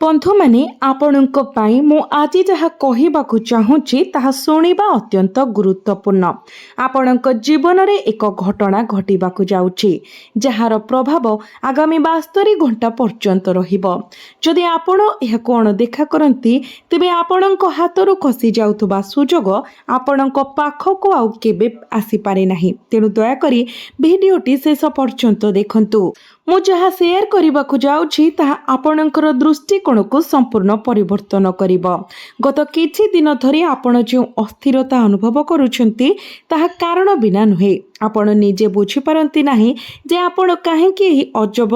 बंधु माने आपणक पाई मु आज जहा कहबाकू चाहूची ताहा सुनिबा अत्यंत गुरुत्वपूर्ण। आपणक जीवन रे एक घटना घटिबाकू जाउची जहार प्रभाव आगामी 72 घंटा पर्यंत रहिबो। जदि आपण एहाकू अणदेखा करंती तेबे आपणक हातरू खसी जाउथबा सुजोग आपणक पाखकू आउ केबे आसी पारे नाही। तेणु दया करी भिडियोटी शेष पर्यंत देखंतु। मु जहा शेयर करबाकू जाउची ताहा आपणकर दृष्टिकोण को संपूर्ण परिवर्तन करिबो। गत किछि दिन धरि आपण जे अस्थिरता अनुभव करूछंती ताहा कारण बिना नुहे। आपण निजे बुझी पारंती नाही जे आपण काहेकि एही अजब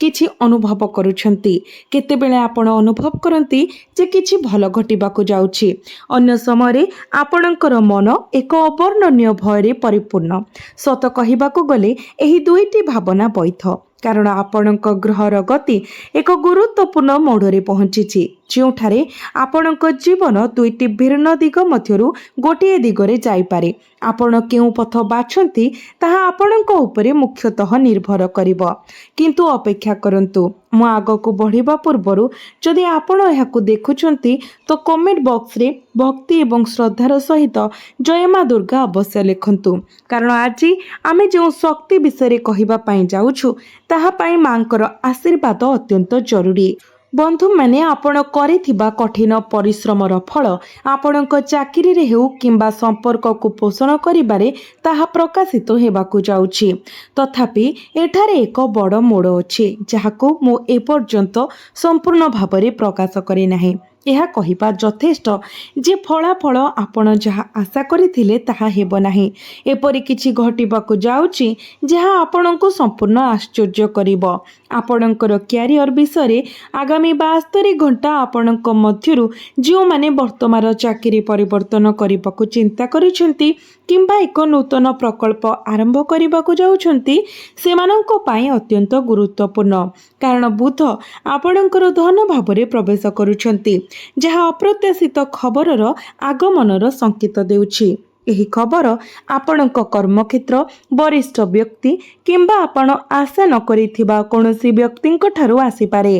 किछि अनुभव करूछंती। केतेबेले आपण अनुभव करंती जे किछि भल घटिबाकू जाउछि, अन्य समय आपणकर मन एक अवर्णनीय भयरे परिपूर्ण। सत कहिबाकू गले एही दुईटी भावना बैध, कारण आपणक ग्रहर गति एक गुरुत्वपूर्ण मोड़े पहुंची जोठारे आपणक जीवन दुईटी भिन्न दिग मध्यरु गोटिए दिगरे जाइपारे। आपण केउ पथ बाछंती ताहा आपणक उपरे मुख्यतः निर्भर करिबो। किंतु अपेक्षा करंतु, मु आगकू बढ़िबा पूर्वरु जदि आपण एहाकू देखुछंती तो कमेंट बॉक्स रे भक्ति एवं श्रद्धार सहित जय मां दुर्गा अवश्य लिखंतु, कारण आज आमे जो शक्ति विषय कहिबा पई जाउछु ताहा पई मांकर आशीर्वाद अत्यंत जरूरी। बंधु माने आपण करिथिबा कठिन परिश्रमर फल आपणक चाकरी रे हेउ किंबा संपर्क को पोषण करिबारे ताहा प्रकाशित हेबाकू जाउछि। तथापि एठारे एक बड़ मोड़ अछि जहाकू मु एपर्यंत संपूर्ण भाबरे प्रकाश करे नाही। यह कहिबा यथेष्ट जे फलाफल आपण जहा आशा करिथिले ताहा हेबो नाही। एपरि किछि घटिबाकू जाउछि जहा आपणको संपूर्ण आश्चर्य करिबो। आपणकर क्यारियर विषय आगामी 72 घंटा आपणक मध्यरु जो माने वर्तमान चाकरी परिवर्तन करिबाकू चिंता करिसेंती किंबा एक नूतन प्रकल्प आरंभ करिबाकू जाउछंती सेमानंको पाई अत्यंत गुरुत्वपूर्ण, कारण बुध आपणकर धन भावरे प्रवेश करुछंती जहा अप्रत्याशित खबरर आगमनर संकेत देउछि। एही खबर आपणक कर्मक्षेत्र, वरिष्ठ व्यक्ति किंबा आपण आशा न करिथिबा कोनोसी व्यक्तिंक ठारू आसी पारे।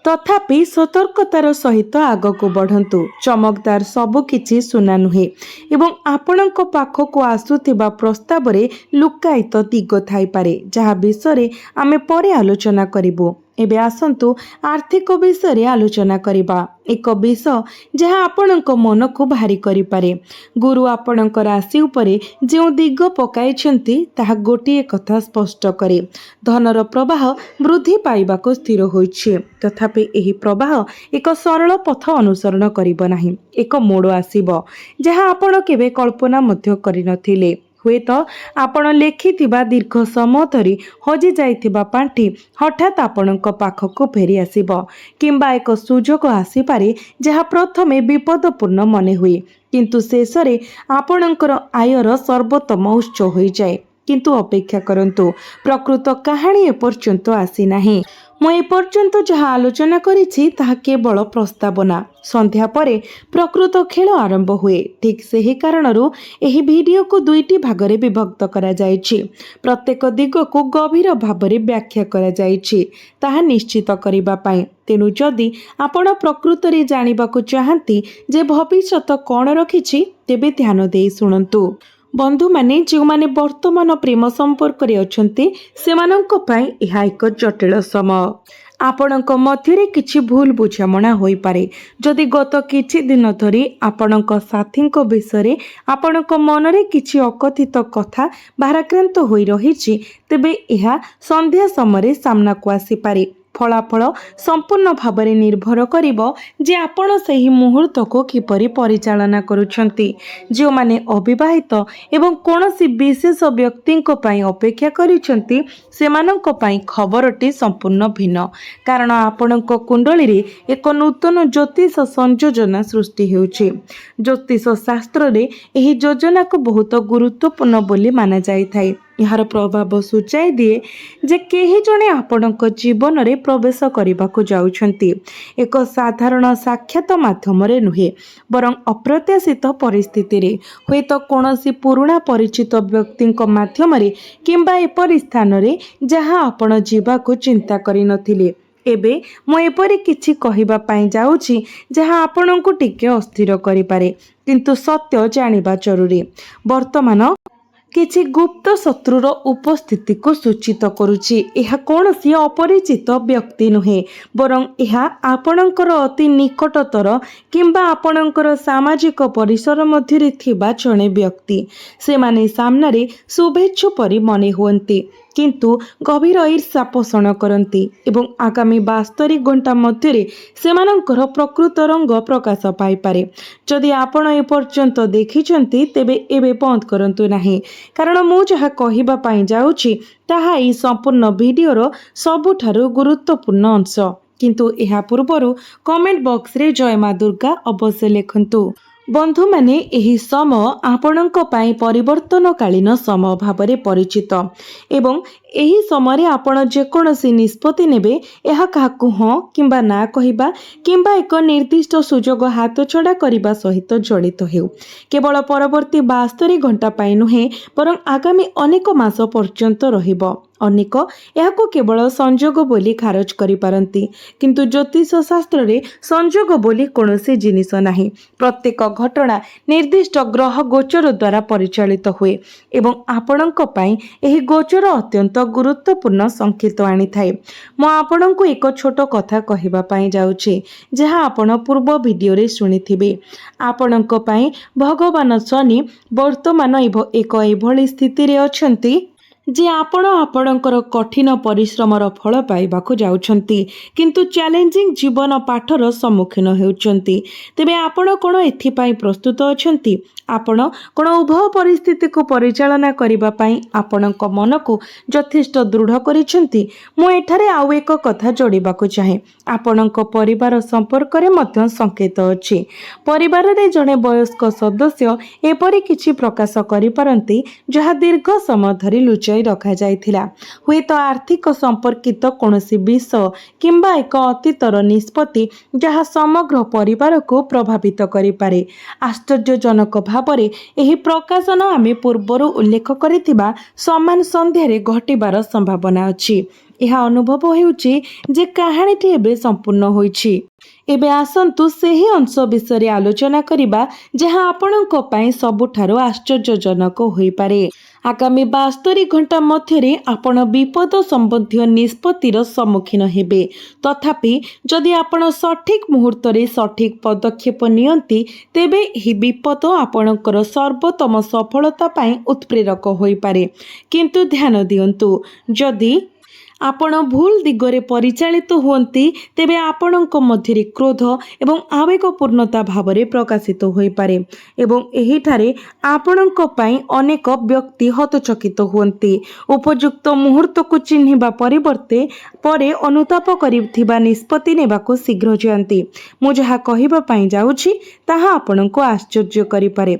तथापि सतर्कतार सहित आगको बढ़ंतु। चमकदार सबु किछि सुना नुहे एवं आपणक पाखको आसुथिबा प्रस्तावरे लुकायित दिग थाई पारे, जहा विषय आमे परे आलोचना करिबु। एबे आसंतु आर्थिक विषय आलोचना करिबा, एक विषय जहा आपणक मन को भारी करि पारे। गुरु आपणक राशि उपरे जो दिग पकाइछंती ताहा गोटिए कथा स्पष्ट करे, धनर प्रवाह वृद्धि पाइबाको स्थिर होइछि। तथापि एही प्रवाह एक सरल पथ अनुसरण करिब नाही। एक मोड़ आसीबो जहा आपण केबे कल्पना मध्य करि नथिले। हुए तो आपण लेखिथिबा दीर्घ समय धरी हजि जाइथिबा पांठी हठात आपणक पाखको फेरी आसीबो, किंबा एक सुजोग आसीपारे जहा प्रथमे विपदपूर्ण मने हुए किंतु शेषरे आपणकर आयर सर्वोत्तम उत्स होई जाए। किंतु अपेक्षा करंतु, प्रकृत कहानी एपर्यंत आसी नाही। मु एपर्यंत जहा आलोचना करिछि ताहा केवल प्रस्तावना। संध्या परे प्रकृत खेल आरंभ हुए। ठीक सेही कारणरू एही वीडियो को दुईटी भागरे विभक्त करा जायछि। प्रत्येक दिग को गभीर भावरे व्याख्या करा जायछि ताहा निश्चित करिबा पई। तेनु जदि आपण प्रकृत रे जानिबाकू चाहंती जे भविष्यत कोन रखिछि तेबे ध्यान देई सुनंतु। बंधु माने जो माने वर्तमान प्रेम संपर्क रे अछंती सेमानंक पई एहा एक जटिल समय। आपणक मध्यरे किछि भूल बुझामणा होई पारे। जदि गत किछि दिन धरि आपणक साथींक विषय आपणक मनरे किछि अकथित कथा भाराक्रांत होई रहिछि तेबे एहा संध्या समय सामना को आसी पारे। फलाफल संपूर्ण भावरे निर्भर करिबो जे आपण सही मुहूर्त को किपरि परिचालना करूछंती। जो माने अविवाहित एवं कोनोसी विशेष व्यक्ति को पई अपेक्षा करिछंती सेमानंक पई खबरटी संपूर्ण भिन्न, कारण आपणक कुंडली रे एक नूतन ज्योतिष संयोजना सृष्टि हेउछि। ज्योतिष शास्त्र रे एही योजना को बहुत गुरुत्वपूर्ण बोली माना जाय थाई। यार प्रभाव सूचाई दिए जे केही जणे आपणक जीवन रे प्रवेश करबाकू जाउछंती एक साधारण साक्षात माध्यम रे नुहे, बरं अप्रत्याशित परिस्थिति रे, हुए तो कोनोसी पुराणा परिचित व्यक्तिंक माध्यम रे किंबा एपरि स्थान रे जहा आपण जीवाकू चिंता करि नथिले। ଏବେ ମୁଁ ଏପରି କିଛି କହିବା ପାଇଁ ଯାଉଛି ଯାହା ଆପଣଙ୍କୁ ଟିକେ ଅସ୍ଥିର କରିପାରେ, କିନ୍ତୁ ସତ୍ୟ ଜାଣିବା ଜରୁରୀ। ବର୍ତ୍ତମାନ କିଛି ଗୁପ୍ତ ଶତ୍ରୁର ଉପସ୍ଥିତିକୁ ସୂଚିତ କରୁଛି। ଏହା କୌଣସି ଅପରିଚିତ ବ୍ୟକ୍ତି ନୁହେଁ, ବରଂ ଏହା ଆପଣଙ୍କର ଅତି ନିକଟତର କିମ୍ବା ଆପଣଙ୍କର ସାମାଜିକ ପରିସର ମଧ୍ୟରେ ଥିବା ଜଣେ ବ୍ୟକ୍ତି। ସେମାନେ ସାମ୍ନାରେ ଶୁଭେଚ୍ଛୁ ପରି ମନେ ହୁଅନ୍ତି, କିନ୍ତୁ ଗଭୀର ଈର୍ଷା ପୋଷଣ କରନ୍ତି ଏବଂ ଆଗାମୀ 72 ଘଣ୍ଟା ମଧ୍ୟରେ ସେମାନଙ୍କର ପ୍ରକୃତ ରଙ୍ଗ ପ୍ରକାଶ ପାଇପାରେ। ଯଦି ଆପଣ ଏପର୍ଯ୍ୟନ୍ତ ଦେଖିଛନ୍ତି, ତେବେ ଏବେ ବନ୍ଦ କରନ୍ତୁ ନାହିଁ, କାରଣ ମୁଁ ଯାହା କହିବା ପାଇଁ ଯାଉଛି ତାହା ଏହି ସମ୍ପୂର୍ଣ୍ଣ ଭିଡ଼ିଓର ସବୁଠାରୁ ଗୁରୁତ୍ୱପୂର୍ଣ୍ଣ ଅଂଶ। କିନ୍ତୁ ଏହା ପୂର୍ବରୁ କମେଣ୍ଟ ବକ୍ସରେ ଜୟ ମା ଦୁର୍ଗା ଅବଶ୍ୟ ଲେଖନ୍ତୁ। ବନ୍ଧୁମାନେ, ଏହି ସମୟ ଆପଣଙ୍କ ପାଇଁ ପରିବର୍ତ୍ତନକାଳୀନ ସମୟ ଭାବରେ ପରିଚିତ ଏବଂ ଏହି ସମୟରେ ଆପଣ ଯେକୌଣସି ନିଷ୍ପତ୍ତି ନେବେ, ଏହା କାହାକୁ ହଁ କିମ୍ବା ନା କହିବା କିମ୍ବା ଏକ ନିର୍ଦ୍ଦିଷ୍ଟ ସୁଯୋଗ ହାତଛଡ଼ା କରିବା ସହିତ ଜଡ଼ିତ ହେଉ। କେବଳ ପରବର୍ତ୍ତୀ 72 ଘଣ୍ଟା ପାଇଁ ନୁହେଁ, ବରଂ ଆଗାମୀ ଅନେକ ମାସ ପର୍ଯ୍ୟନ୍ତ ରହିବ। ଅନେକ ଏହାକୁ କେବଳ ସଂଯୋଗ ବୋଲି ଖାରଜ କରିପାରନ୍ତି, କିନ୍ତୁ ଜ୍ୟୋତିଷ ଶାସ୍ତ୍ରରେ ସଂଯୋଗ ବୋଲି କୌଣସି ଜିନିଷ ନାହିଁ। ପ୍ରତ୍ୟେକ ଘଟଣା ନିର୍ଦ୍ଦିଷ୍ଟ ଗ୍ରହ ଗୋଚର ଦ୍ୱାରା ପରିଚାଳିତ ହୁଏ ଏବଂ ଆପଣଙ୍କ ପାଇଁ ଏହି ଗୋଚର ଅତ୍ୟନ୍ତ ଗୁରୁତ୍ୱପୂର୍ଣ୍ଣ ସଂକେତ ଆଣିଥାଏ। ମୁଁ ଆପଣଙ୍କୁ ଏକ ଛୋଟ କଥା କହିବା ପାଇଁ ଯାଉଛି, ଯାହା ଆପଣ ପୂର୍ବ ଭିଡ଼ିଓରେ ଶୁଣିଥିବେ। ଆପଣଙ୍କ ପାଇଁ ଭଗବାନ ଶନି ବର୍ତ୍ତମାନ ଏକ ଏଭଳି ସ୍ଥିତିରେ ଅଛନ୍ତି ଯେ ଆପଣ ଆପଣଙ୍କର କଠିନ ପରିଶ୍ରମର ଫଳ ପାଇବାକୁ ଯାଉଛନ୍ତି, କିନ୍ତୁ ଚ୍ୟାଲେଞ୍ଜିଂ ଜୀବନ ପାଠର ସମ୍ମୁଖୀନ ହେଉଛନ୍ତି। ତେବେ ଆପଣ କ'ଣ ଏଥିପାଇଁ ପ୍ରସ୍ତୁତ ଅଛନ୍ତି? ଆପଣ କ'ଣ ଉଭୟ ପରିସ୍ଥିତିକୁ ପରିଚାଳନା କରିବା ପାଇଁ ଆପଣଙ୍କ ମନକୁ ଯଥେଷ୍ଟ ଦୃଢ଼ କରିଛନ୍ତି? ମୁଁ ଏଠାରେ ଆଉ ଏକ କଥା ଯୋଡ଼ିବାକୁ ଚାହେଁ। ଆପଣଙ୍କ ପରିବାର ସମ୍ପର୍କରେ ମଧ୍ୟ ସଂକେତ ଅଛି। ପରିବାରରେ ଜଣେ ବୟସ୍କ ସଦସ୍ୟ ଏପରି କିଛି ପ୍ରକାଶ କରିପାରନ୍ତି ଯାହା ଦୀର୍ଘ ସମୟ ଧରି ଲୁଚାଇ ରଖାଯାଇଥିଲା। ହୁଏତ ଆର୍ଥିକ ସମ୍ପର୍କିତ କୌଣସି ବିଷୟ କିମ୍ବା ଏକ ଅତୀତର ନିଷ୍ପତ୍ତି ଯାହା ସମଗ୍ର ପରିବାରକୁ ପ୍ରଭାବିତ କରିପାରେ। ଆଶ୍ଚର୍ଯ୍ୟଜନକ ଭାବରେ ଏହି ପ୍ରକାଶନ ଆମେ ପୂର୍ବରୁ ଉଲ୍ଲେଖ କରିଥିବା ସମାନ ସନ୍ଧ୍ୟାରେ ଘଟିବାର ସମ୍ଭାବନା ଅଛି। ଏହା ଅନୁଭବ ହେଉଛି ଯେ କାହାଣୀଟି ଏବେ ସମ୍ପୂର୍ଣ୍ଣ ହୋଇଛି। ଏବେ ଆସନ୍ତୁ ସେହି ଅଂଶ ବିଷୟରେ ଆଲୋଚନା କରିବା ଯାହା ଆପଣଙ୍କ ପାଇଁ ସବୁଠାରୁ ଆଶ୍ଚର୍ଯ୍ୟଜନକ ହୋଇପାରେ। ଆଗାମୀ 72 ଘଣ୍ଟା ମଧ୍ୟରେ ଆପଣ ବିପଦ ସମ୍ବନ୍ଧୀୟ ନିଷ୍ପତ୍ତିର ସମ୍ମୁଖୀନ ହେବେ। ତଥାପି ଯଦି ଆପଣ ସଠିକ୍ ମୁହୂର୍ତ୍ତରେ ସଠିକ୍ ପଦକ୍ଷେପ ନିଅନ୍ତି, ତେବେ ଏହି ବିପଦ ଆପଣଙ୍କର ସର୍ବୋତ୍ତମ ସଫଳତା ପାଇଁ ଉତ୍ପ୍ରେରକ ହୋଇପାରେ। କିନ୍ତୁ ଧ୍ୟାନ ଦିଅନ୍ତୁ, ଯଦି ଆପଣ ଭୁଲ ଦିଗରେ ପରିଚାଳିତ ହୁଅନ୍ତି, ତେବେ ଆପଣଙ୍କ ମଧ୍ୟରେ କ୍ରୋଧ ଏବଂ ଆବେଗପୂର୍ଣ୍ଣତା ଭାବରେ ପ୍ରକାଶିତ ହୋଇପାରେ ଏବଂ ଏହିଠାରେ ଆପଣଙ୍କ ପାଇଁ ଅନେକ ବ୍ୟକ୍ତି ହତଚକିତ ହୁଅନ୍ତି। ଉପଯୁକ୍ତ ମୁହୂର୍ତ୍ତକୁ ଚିହ୍ନିବା ପରିବର୍ତ୍ତେ ପରେ ଅନୁତାପ କରିଥିବା ନିଷ୍ପତ୍ତି ନେବାକୁ ଶୀଘ୍ର ଯାଆନ୍ତି। ମୁଁ ଯାହା କହିବା ପାଇଁ ଯାଉଛି ତାହା ଆପଣଙ୍କୁ ଆଶ୍ଚର୍ଯ୍ୟ କରିପାରେ।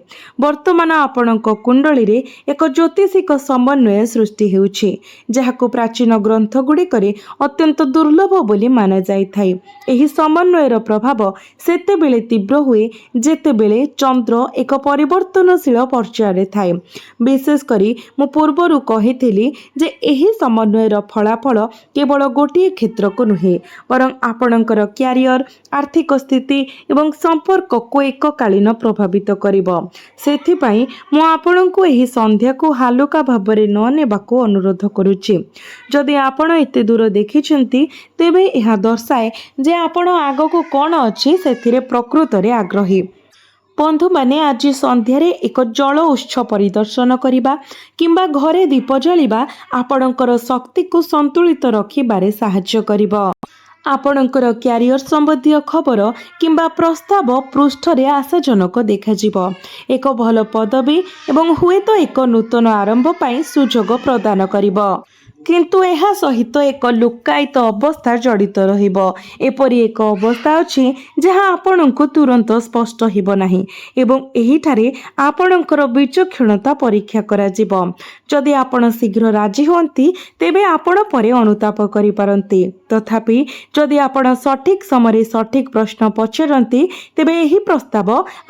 ବର୍ତ୍ତମାନ ଆପଣଙ୍କ କୁଣ୍ଡଳୀରେ ଏକ ଜ୍ୟୋତିଷିକ ସମନ୍ୱୟ ସୃଷ୍ଟି ହେଉଛି, ଯାହାକୁ ପ୍ରାଚୀନ ଗ୍ରନ୍ଥଗୁଡ଼ିକରେ ଅତ୍ୟନ୍ତ ଦୁର୍ଲଭ ବୋଲି ମାନାଯାଇଥାଏ। ଏହି ସମନ୍ୱୟର ପ୍ରଭାବ ସେତେବେଳେ ତୀବ୍ର ହୁଏ ଯେତେବେଳେ ଚନ୍ଦ୍ର ଏକ ପରିବର୍ତ୍ତନଶୀଳ ପର୍ଯ୍ୟାୟରେ ଥାଏ। ବିଶେଷ କରି ମୁଁ ପୂର୍ବରୁ କହିଥିଲି ଯେ ଏହି ସମନ୍ୱୟର ଫଳାଫଳ କେବଳ ଗୋଟିଏ କ୍ଷେତ୍ରକୁ ନୁହେଁ, ବରଂ ଆପଣଙ୍କର କ୍ୟାରିୟର, ଆର୍ଥିକ ସ୍ଥିତି ଏବଂ ସମ୍ପର୍କକୁ ଏକକାଳୀନ ପ୍ରଭାବିତ କରିବ। ସେଥିପାଇଁ ମୁଁ ଆପଣଙ୍କୁ ଏହି ସନ୍ଧ୍ୟାକୁ ହାଲୁକା ଭାବରେ ନ ନେବାକୁ ଅନୁରୋଧ କରୁଛି। ଯଦି ଆପଣ ଏତେ ଦୂର ଦେଖିଛନ୍ତି, ତେବେ ଏହା ଦର୍ଶାଏ ଯେ ଆପଣ ଆଗକୁ କ'ଣ ଅଛି ସେଥିରେ ପ୍ରକୃତରେ ଆଗ୍ରହୀ। ବନ୍ଧୁମାନେ, ଆଜି ସନ୍ଧ୍ୟାରେ ଏକ ଜଳ ଉତ୍ସ ପରିଦର୍ଶନ କରିବା କିମ୍ବା ଘରେ ଦୀପ ଜାଳିବା ଆପଣଙ୍କର ଶକ୍ତିକୁ ସନ୍ତୁଳିତ ରଖିବାରେ ସାହାଯ୍ୟ କରିବ। ଆପଣଙ୍କର କ୍ୟାରିୟର ସମ୍ବନ୍ଧୀୟ ଖବର କିମ୍ବା ପ୍ରସ୍ତାବ ପୃଷ୍ଠରେ ଆଶାଜନକ ଦେଖାଯିବ। ଏକ ଭଲ ପଦବୀ ଏବଂ ହୁଏତ ଏକ ନୂତନ ଆରମ୍ଭ ପାଇଁ ସୁଯୋଗ ପ୍ରଦାନ କରିବ। କିନ୍ତୁ ଏହା ସହିତ ଏକ ଲୁକ୍କାୟିତ ଅବସ୍ଥା ଜଡ଼ିତ ରହିବ। ଏପରି ଏକ ଅବସ୍ଥା ଅଛି ଯାହା ଆପଣଙ୍କୁ ତୁରନ୍ତ ସ୍ପଷ୍ଟ ହେବ ନାହିଁ ଏବଂ ଏହିଠାରେ ଆପଣଙ୍କର ବିଚକ୍ଷଣତା ପରୀକ୍ଷା କରାଯିବ। ଯଦି ଆପଣ ଶୀଘ୍ର ରାଜି ହୁଅନ୍ତି, ତେବେ ଆପଣ ପରେ ଅନୁତାପ କରିପାରନ୍ତି। ତଥାପି ଯଦି ଆପଣ ସଠିକ୍ ସମୟରେ ସଠିକ୍ ପ୍ରଶ୍ନ ପଚାରନ୍ତି, ତେବେ ଏହି ପ୍ରସ୍ତାବ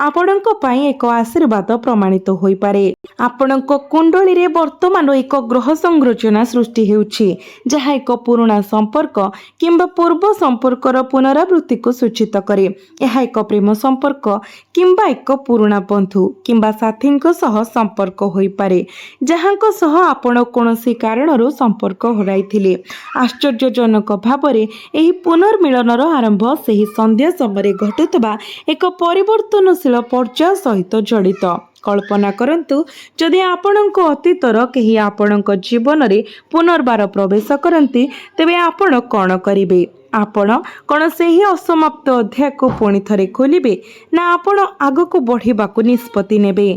ଆପଣଙ୍କ ପାଇଁ ଏକ ଆଶୀର୍ବାଦ ପ୍ରମାଣିତ ହୋଇପାରେ। ଆପଣଙ୍କ କୁଣ୍ଡଳୀରେ ବର୍ତ୍ତମାନ ଏକ ଗ୍ରହ ସଂରଚନା ସୃଷ୍ଟି ସୃଷ୍ଟି ହେଉଛି, ଯାହା ଏକ ପୁରୁଣା ସମ୍ପର୍କ କିମ୍ବା ପୂର୍ବ ସମ୍ପର୍କର ପୁନରାବୃତ୍ତିକୁ ସୂଚିତ କରେ। ଏହା ଏକ ପ୍ରେମ ସମ୍ପର୍କ କିମ୍ବା ଏକ ପୁରୁଣା ବନ୍ଧୁ କିମ୍ବା ସାଥୀଙ୍କ ସହ ସମ୍ପର୍କ ହୋଇପାରେ, ଯାହାଙ୍କ ସହ ଆପଣ କୌଣସି କାରଣରୁ ସମ୍ପର୍କ ହରାଇଥିଲେ। ଆଶ୍ଚର୍ଯ୍ୟଜନକ ଭାବରେ ଏହି ପୁନର୍ମିଳନର ଆରମ୍ଭ ସେହି ସନ୍ଧ୍ୟା ସମୟରେ ଘଟୁଥିବା ଏକ ପରିବର୍ତ୍ତନଶୀଳ ପର୍ଯ୍ୟାୟ ସହିତ ଜଡ଼ିତ। କଳ୍ପନା କରନ୍ତୁ, ଯଦି ଆପଣଙ୍କ ଅତୀତର କେହି ଆପଣଙ୍କ ଜୀବନରେ ପୁନର୍ବାର ପ୍ରବେଶ କରନ୍ତି, ତେବେ ଆପଣ କ'ଣ କରିବେ? ଆପଣ କ'ଣ ସେହି ଅସମାପ୍ତ ଅଧ୍ୟାୟକୁ ପୁଣି ଥରେ ଖୋଲିବେ, ନା ଆପଣ ଆଗକୁ ବଢ଼ିବାକୁ ନିଷ୍ପତ୍ତି ନେବେ?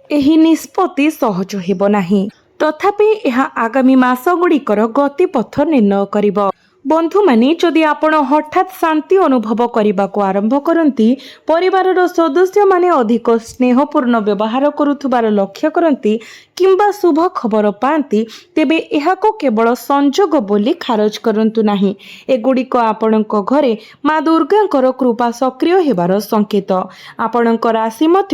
ଏହି ନିଷ୍ପତ୍ତି ସହଜ ହେବ ନାହିଁ, ତଥାପି ଏହା ଆଗାମୀ ମାସଗୁଡ଼ିକର ଗତିପଥ ନିର୍ଣ୍ଣୟ କରିବ। ବନ୍ଧୁମାନେ, ଯଦି ଆପଣ ହଠାତ୍ ଶାନ୍ତି ଅନୁଭବ କରିବାକୁ ଆରମ୍ଭ କରନ୍ତି, ପରିବାରର ସଦସ୍ୟମାନେ ଅଧିକ ସ୍ନେହପୂର୍ଣ୍ଣ ବ୍ୟବହାର କରୁଥିବାର ଲକ୍ଷ୍ୟ କରନ୍ତି କିମ୍ବା ଶୁଭ ଖବର ପାଆନ୍ତି, ତେବେ ଏହାକୁ କେବଳ ସଂଯୋଗ ବୋଲି ଖାରଜ କରନ୍ତୁ ନାହିଁ। ଏଗୁଡ଼ିକ ଆପଣଙ୍କ ଘରେ ମା ଦୁର୍ଗାଙ୍କର କୃପା ସକ୍ରିୟ ହେବାର ସଂକେତ। ଆପଣଙ୍କ ରାଶି ମଧ୍ୟ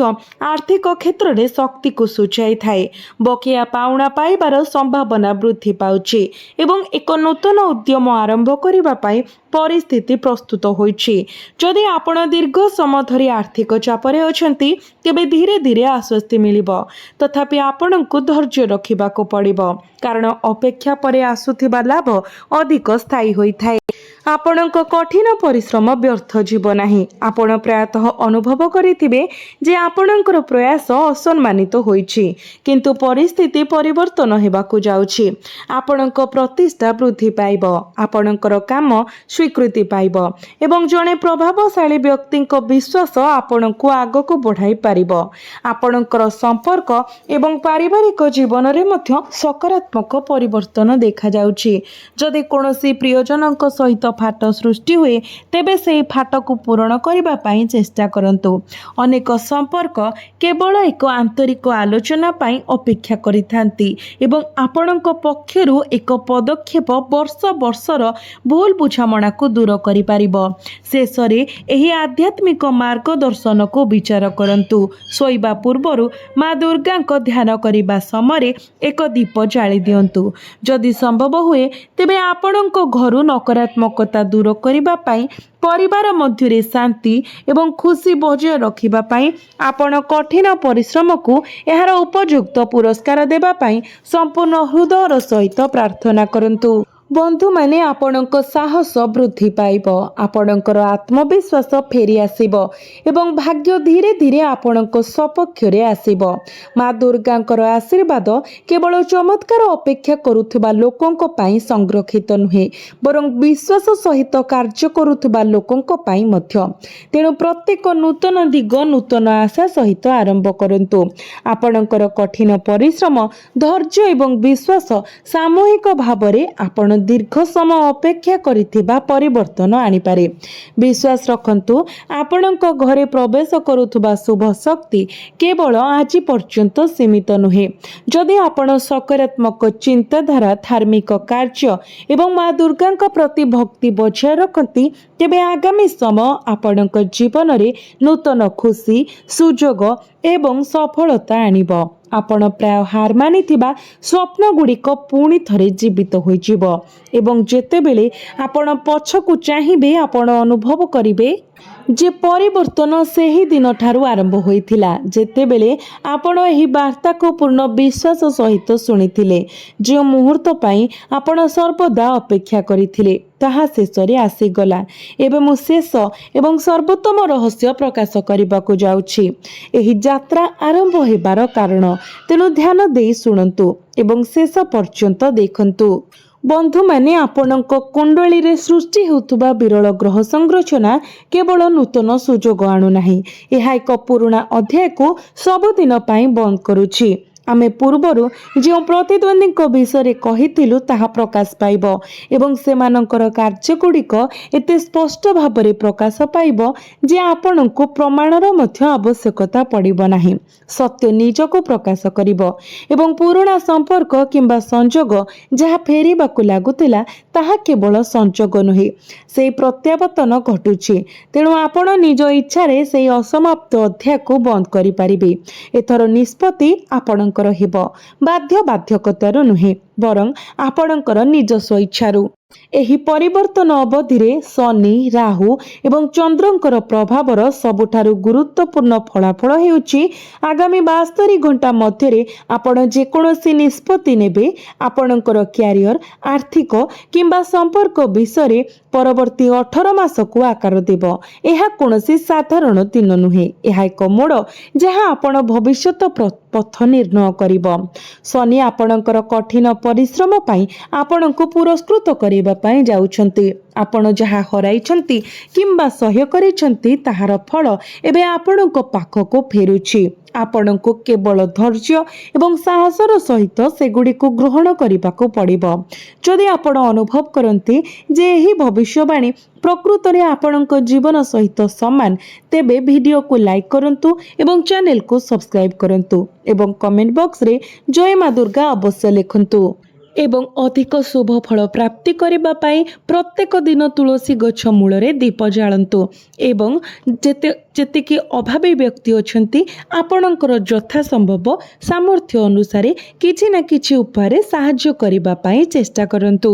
ଆର୍ଥିକ କ୍ଷେତ୍ରରେ ଶକ୍ତିକୁ ସୂଚାଇଥାଏ। ବକେୟା ପାଉଣା ପାଇବାର ସମ୍ଭାବନା ବୃଦ୍ଧି ପାଉଛି ଏବଂ ଏକ ନୂତନ ଉଦ୍ୟମ ଆରମ୍ଭ କରିବା ପାଇଁ ପରିସ୍ଥିତି ପ୍ରସ୍ତୁତ ହୋଇଛି। ଯଦି ଆପଣ ଦୀର୍ଘ ସମୟ ଧରି ଆର୍ଥିକ ଚାପରେ ଅଛନ୍ତି, ତେବେ ଧୀରେ ଧୀରେ ଆଶ୍ୱସ୍ତି ମିଳିବ। ତଥାପି ଆପଣଙ୍କୁ ଧୈର୍ଯ୍ୟ ରଖିବାକୁ ପଡ଼ିବ, କାରଣ ଅପେକ୍ଷା ପରେ ଆସୁଥିବା ଲାଭ ଅଧିକ ସ୍ଥାୟୀ ହୋଇଥାଏ। ଆପଣଙ୍କ କଠିନ ପରିଶ୍ରମ ବ୍ୟର୍ଥ ଯିବ ନାହିଁ। ଆପଣ ପ୍ରାୟତଃ ଅନୁଭବ କରିଥିବେ ଯେ ଆପଣଙ୍କର ପ୍ରୟାସ ଅସମ୍ମାନିତ ହୋଇଛି, କିନ୍ତୁ ପରିସ୍ଥିତି ପରିବର୍ତ୍ତନ ହେବାକୁ ଯାଉଛି। ଆପଣଙ୍କ ପ୍ରତିଷ୍ଠା ବୃଦ୍ଧି ପାଇବ, ଆପଣଙ୍କର କାମ ସ୍ୱୀକୃତି ପାଇବ ଏବଂ ଜଣେ ପ୍ରଭାବଶାଳୀ ବ୍ୟକ୍ତିଙ୍କ ବିଶ୍ୱାସ ଆପଣଙ୍କୁ ଆଗକୁ ବଢ଼ାଇ ପାରିବ। ଆପଣଙ୍କର ସମ୍ପର୍କ ଏବଂ ପାରିବାରିକ ଜୀବନରେ ମଧ୍ୟ ସକାରାତ୍ମକ ପରିବର୍ତ୍ତନ ଦେଖାଯାଉଛି। ଯଦି କୌଣସି ପ୍ରିୟଜନଙ୍କ ସହିତ ଫାଟ ସୃଷ୍ଟି ହୁଏ, ତେବେ ସେହି ଫାଟକୁ ପୂରଣ କରିବା ପାଇଁ ଚେଷ୍ଟା କରନ୍ତୁ। ଅନେକ ସମ୍ପର୍କ କେବଳ ଏକ ଆନ୍ତରିକ ଆଲୋଚନା ପାଇଁ ଅପେକ୍ଷା କରିଥାନ୍ତି ଏବଂ ଆପଣଙ୍କ ପକ୍ଷରୁ ଏକ ପଦକ୍ଷେପ ବର୍ଷ ବର୍ଷର ଭୁଲ ବୁଝାମଣାକୁ ଦୂର କରିପାରିବ। ଶେଷରେ ଏହି ଆଧ୍ୟାତ୍ମିକ ମାର୍ଗଦର୍ଶନକୁ ବିଚାର କରନ୍ତୁ। ଶୋଇବା ପୂର୍ବରୁ ମା ଦୁର୍ଗାଙ୍କ ଧ୍ୟାନ କରିବା ସମୟରେ ଏକ ଦୀପ ଜାଳି ଦିଅନ୍ତୁ। ଯଦି ସମ୍ଭବ ହୁଏ, ତେବେ ଆପଣଙ୍କ ଘରୁ ନକାରାତ୍ମକତା ଦୂର କରିବା ପାଇଁ, ପରିବାର ମଧ୍ୟରେ ଶାନ୍ତି ଏବଂ ଖୁସି ବଜାୟ ରଖିବା ପାଇଁ ଆପଣ କଠିନ ପରିଶ୍ରମକୁ ଏହାର ଉପଯୁକ୍ତ ପୁରସ୍କାର ଦେବା ପାଇଁ ସମ୍ପୂର୍ଣ୍ଣ ହୃଦୟର ସହିତ ପ୍ରାର୍ଥନା କରନ୍ତୁ। ବନ୍ଧୁମାନେ, ଆପଣଙ୍କ ସାହସ ବୃଦ୍ଧି ପାଇବ, ଆପଣଙ୍କର ଆତ୍ମବିଶ୍ୱାସ ଫେରି ଆସିବ ଏବଂ ଭାଗ୍ୟ ଧୀରେ ଧୀରେ ଆପଣଙ୍କ ସପକ୍ଷରେ ଆସିବ। ମା ଦୁର୍ଗାଙ୍କର ଆଶୀର୍ବାଦ କେବଳ ଚମତ୍କାର ଅପେକ୍ଷା କରୁଥିବା ଲୋକଙ୍କ ପାଇଁ ସଂରକ୍ଷିତ ନୁହେଁ, ବରଂ ବିଶ୍ୱାସ ସହିତ କାର୍ଯ୍ୟ କରୁଥିବା ଲୋକଙ୍କ ପାଇଁ ମଧ୍ୟ। ତେଣୁ ପ୍ରତ୍ୟେକ ନୂତନ ଦିଗ ନୂତନ ଆଶା ସହିତ ଆରମ୍ଭ କରନ୍ତୁ। ଆପଣଙ୍କର କଠିନ ପରିଶ୍ରମ, ଧୈର୍ଯ୍ୟ ଏବଂ ବିଶ୍ୱାସ ସାମୂହିକ ଭାବରେ ଆପଣ ଦୀର୍ଘ ସମୟ ଅପେକ୍ଷା କରିଥିବା ପରିବର୍ତ୍ତନ ଆଣିପାରେ। ବିଶ୍ୱାସ ରଖନ୍ତୁ, ଆପଣଙ୍କ ଘରେ ପ୍ରବେଶ କରୁଥିବା ଶୁଭ ଶକ୍ତି କେବଳ ଆଜି ପର୍ଯ୍ୟନ୍ତ ସୀମିତ ନୁହେଁ। ଯଦି ଆପଣ ସକାରାତ୍ମକ ଚିନ୍ତାଧାରା, ଧାର୍ମିକ କାର୍ଯ୍ୟ ଏବଂ ମା ଦୁର୍ଗାଙ୍କ ପ୍ରତି ଭକ୍ତି ବଜାୟ ରଖନ୍ତି, ତେବେ ଆଗାମୀ ସମୟ ଆପଣଙ୍କ ଜୀବନରେ ନୂତନ ଖୁସି, ସୁଯୋଗ ଏବଂ ସଫଳତା ଆଣିବ। ଆପଣ ପ୍ରାୟ ହାର ମାନିଥିବା ସ୍ୱପ୍ନଗୁଡ଼ିକ ପୁଣି ଥରେ ଜୀବିତ ହୋଇଯିବ ଏବଂ ଯେତେବେଳେ ଆପଣ ପଛକୁ ଚାହିଁବେ, ଆପଣ ଅନୁଭବ କରିବେ ଯେ ପରିବର୍ତ୍ତନ ସେହି ଦିନଠାରୁ ଆରମ୍ଭ ହୋଇଥିଲା, ଯେତେବେଳେ ଆପଣ ଏହି ବାର୍ତ୍ତାକୁ ପୂର୍ଣ୍ଣ ବିଶ୍ୱାସ ସହିତ ଶୁଣିଥିଲେ। ଯେଉଁ ମୁହୂର୍ତ୍ତ ପାଇଁ ଆପଣ ସର୍ବଦା ଅପେକ୍ଷା କରିଥିଲେ, ତାହା ଶେଷରେ ଆସିଗଲା। ଏବେ ମୁଁ ଶେଷ ଏବଂ ସର୍ବୋତ୍ତମ ରହସ୍ୟ ପ୍ରକାଶ କରିବାକୁ ଯାଉଛି। ଏହି ଯାତ୍ରା ଆରମ୍ଭ ହେବାର କାରଣ, ତେଣୁ ଧ୍ୟାନ ଦେଇ ଶୁଣନ୍ତୁ ଏବଂ ଶେଷ ପର୍ଯ୍ୟନ୍ତ ଦେଖନ୍ତୁ। ବନ୍ଧୁମାନେ, ଆପଣଙ୍କ କୁଣ୍ଡଳୀରେ ସୃଷ୍ଟି ହେଉଥିବା ବିରଳ ଗ୍ରହ ସଂରଚନା କେବଳ ନୂତନ ସୁଯୋଗ ଆଣୁନାହିଁ, ଏହା ଏକ ପୁରୁଣା ଅଧ୍ୟାୟକୁ ସବୁଦିନ ପାଇଁ ବନ୍ଦ କରୁଛି। ଆମେ ପୂର୍ବରୁ ଯେଉଁ ପ୍ରତିଦ୍ୱନ୍ଦ୍ୱୀଙ୍କ ବିଷୟରେ କହିଥିଲୁ ତାହା ପ୍ରକାଶ ପାଇବ ଏବଂ ସେମାନଙ୍କର କାର୍ଯ୍ୟଗୁଡ଼ିକ ଏତେ ସ୍ପଷ୍ଟ ଭାବରେ ପ୍ରକାଶ ପାଇବ ଯେ ଆପଣଙ୍କୁ ପ୍ରମାଣର ମଧ୍ୟ ଆବଶ୍ୟକତା ପଡ଼ିବ ନାହିଁ। ସତ୍ୟ ନିଜକୁ ପ୍ରକାଶ କରିବ ଏବଂ ପୁରୁଣା ସମ୍ପର୍କ କିମ୍ବା ସଂଯୋଗ ଯାହା ଫେରିବାକୁ ଲାଗୁଥିଲା, ତାହା କେବଳ ସଂଯୋଗ ନୁହେଁ, ସେହି ପ୍ରତ୍ୟାବର୍ତ୍ତନ ଘଟୁଛି। ତେଣୁ ଆପଣ ନିଜ ଇଚ୍ଛାରେ ସେହି ଅସମାପ୍ତ ଅଧ୍ୟାୟକୁ ବନ୍ଦ କରିପାରିବେ। ଏଥର ନିଷ୍ପତ୍ତି ଆପଣଙ୍କ ଆପଣଙ୍କର ହେବ। ବାଧ୍ୟ ବାଧ୍ୟକତାରୁ ନୁହେଁ, ବରଂ ଆପଣଙ୍କର ନିଜସ୍ୱ ଇଚ୍ଛାରୁ। ଏହି ପରିବର୍ତ୍ତନ ଅବଧିରେ ଶନି, ରାହୁ ଏବଂ ଚନ୍ଦ୍ରଙ୍କର ପ୍ରଭାବର ସବୁଠାରୁ ଗୁରୁତ୍ୱପୂର୍ଣ୍ଣ ଫଳାଫଳ ହେଉଛି ଆଗାମୀ 72 ଘଣ୍ଟା ମଧ୍ୟରେ ଆପଣ ଯେକୌଣସି ନିଷ୍ପତ୍ତି ନେବେ, ଆପଣଙ୍କର କ୍ୟାରିୟର, ଆର୍ଥିକ କିମ୍ବା ସମ୍ପର୍କ ବିଷୟରେ ପରବର୍ତ୍ତୀ 18 ମାସକୁ ଆକାର ଦେବ। ଏହା କୌଣସି ସାଧାରଣ ଦିନ ନୁହେଁ, ଏହା ଏକ ମୋଡ଼ ଯାହା ଆପଣ ଭବିଷ୍ୟତ ପଥ ନିର୍ଣ୍ଣୟ କରିବ। ଶନି ଆପଣଙ୍କର କଠିନ ପରିଶ୍ରମ ପାଇଁ ଆପଣଙ୍କୁ ପୁରସ୍କୃତ କରିବା ପାଇଁ ଯାଉଛନ୍ତି। ଆପଣ ଯାହା ହରାଇଛନ୍ତି କିମ୍ବା ସହ୍ୟ କରିଛନ୍ତି ତାହାର ଫଳ ଏବେ ଆପଣଙ୍କ ପାଖକୁ ଫେରୁଛି। ଆପଣଙ୍କୁ କେବଳ ଧୈର୍ଯ୍ୟ ଏବଂ ସାହସର ସହିତ ସେଗୁଡ଼ିକୁ ଗ୍ରହଣ କରିବାକୁ ପଡ଼ିବ। ଯଦି ଆପଣ ଅନୁଭବ କରନ୍ତି ଯେ ଏହି ଭବିଷ୍ୟବାଣୀ ପ୍ରକୃତରେ ଆପଣଙ୍କ ଜୀବନ ସହିତ ସମାନ, ତେବେ ଭିଡ଼ିଓକୁ ଲାଇକ୍ କରନ୍ତୁ ଏବଂ ଚ୍ୟାନେଲକୁ ସବସ୍କ୍ରାଇବ୍ କରନ୍ତୁ ଏବଂ କମେଣ୍ଟ ବକ୍ସରେ ଜୟ ମା ଦୁର୍ଗା ଅବଶ୍ୟ ଲେଖନ୍ତୁ। ଏବଂ ଅଧିକ ଶୁଭ ଫଳ ପ୍ରାପ୍ତି କରିବା ପାଇଁ ପ୍ରତ୍ୟେକ ଦିନ ତୁଳସୀ ଗଛ ମୂଳରେ ଦୀପ ଜାଳନ୍ତୁ ଏବଂ ଯେତିକି ଅଭାବୀ ବ୍ୟକ୍ତି ଅଛନ୍ତି ଆପଣଙ୍କର ଯଥାସମ୍ଭବ ସାମର୍ଥ୍ୟ ଅନୁସାରେ କିଛି ନା କିଛି ଉପାୟରେ ସାହାଯ୍ୟ କରିବା ପାଇଁ ଚେଷ୍ଟା କରନ୍ତୁ।